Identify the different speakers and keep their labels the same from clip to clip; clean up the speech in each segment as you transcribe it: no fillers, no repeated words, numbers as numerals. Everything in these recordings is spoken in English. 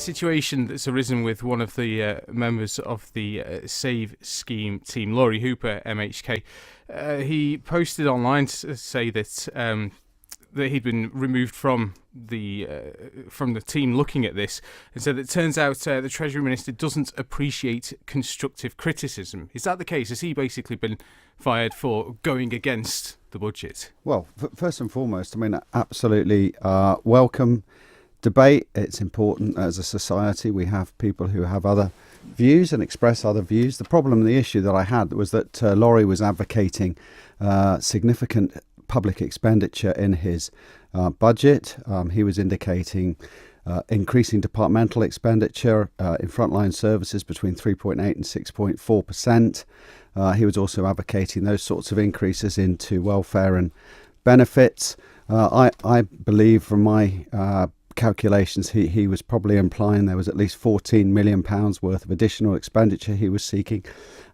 Speaker 1: situation that's arisen with one of the members of the Save scheme team, Lawrie Hooper, MHK. He posted online to say that that he'd been removed from the team looking at this, and said it turns out the Treasury Minister doesn't appreciate constructive criticism. Is that the case? Has he basically been fired for going against the budget?
Speaker 2: Well, first and foremost, I mean, absolutely welcome debate. It's important as a society. We have people who have other views and express other views. The problem, the issue that I had was that Lawrie was advocating significant public expenditure in his budget. He was indicating increasing departmental expenditure in frontline services between 3.8 and 6.4%. He was also advocating those sorts of increases into welfare and benefits. I believe from my calculations he was probably implying there was at least £14 million worth of additional expenditure he was seeking.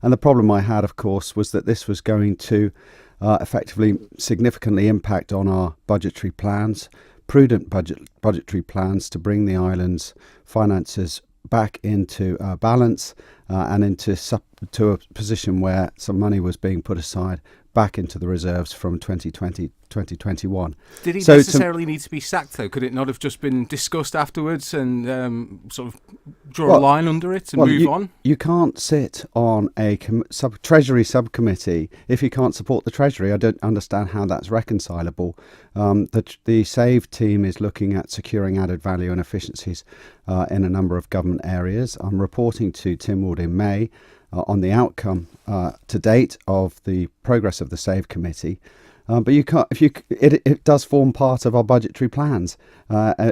Speaker 2: And the problem I had, of course, was that this was going to effectively significantly impact on our budgetary plans, prudent budgetary plans to bring the island's finances back into balance and into to a position where some money was being put aside back into the reserves from 2020, 2021.
Speaker 1: Did he necessarily need to be sacked, though? Could it not have just been discussed afterwards and sort of draw a line under it and move on? You
Speaker 2: can't sit on a Treasury subcommittee if you can't support the Treasury. I don't understand how that's reconcilable. The SAVE team is looking at securing added value and efficiencies in a number of government areas. I'm reporting to Tynwald in May on the outcome to date of the progress of the SAVE committee. But you can't. It does form part of our budgetary plans.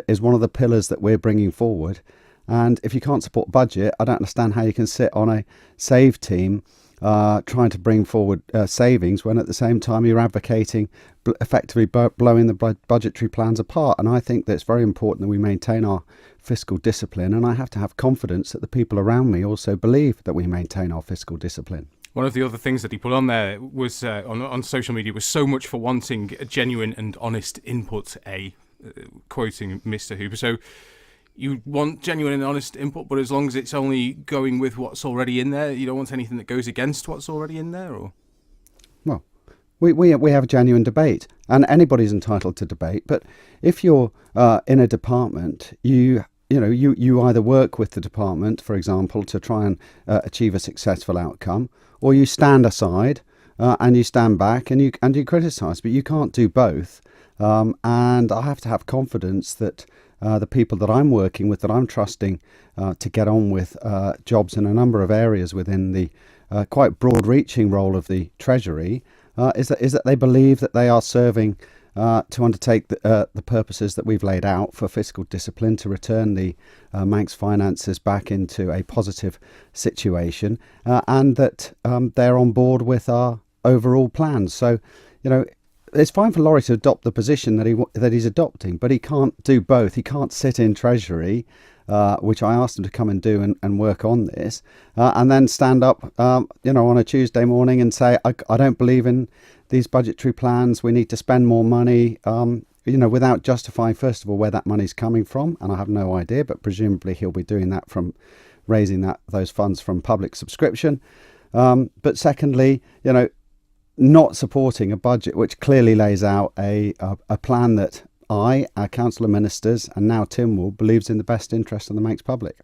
Speaker 2: Is one of the pillars that we're bringing forward. And if you can't support budget, I don't understand how you can sit on a SAVE team trying to bring forward savings when at the same time you're advocating effectively blowing the budgetary plans apart. And I think that it's very important that we maintain our fiscal discipline, and I have to have confidence that the people around me also believe that we maintain our fiscal discipline.
Speaker 1: One of the other things that he put on there was on social media was so much for wanting a genuine and honest input, quoting Mr. Hooper. So you want genuine and honest input, but as long as it's only going with what's already in there, you don't want anything that goes against what's already in there? Or
Speaker 2: well, we have a genuine debate, and anybody's entitled to debate. But if you're in a department, you either work with the department, for example, to try and achieve a successful outcome, or you stand aside and you stand back and you criticise. But you can't do both. And I have to have confidence that the people that I'm working with, that I'm trusting to get on with jobs in a number of areas within the quite broad-reaching role of the Treasury, is that they believe that they are serving to undertake the purposes that we've laid out for fiscal discipline, to return the Manx finances back into a positive situation, and that they're on board with our overall plans. So, it's fine for Lawrie to adopt the position that he's adopting, but he can't do both. He can't sit in Treasury, which I asked him to come and do and work on this, and then stand up, on a Tuesday morning and say, I don't believe in these budgetary plans. We need to spend more money, without justifying, first of all, where that money's coming from. And I have no idea, but presumably he'll be doing that from raising those funds from public subscription. But secondly, not supporting a budget which clearly lays out a plan that our Council of Ministers, and now Tynwald, believes in the best interest of the Manx public.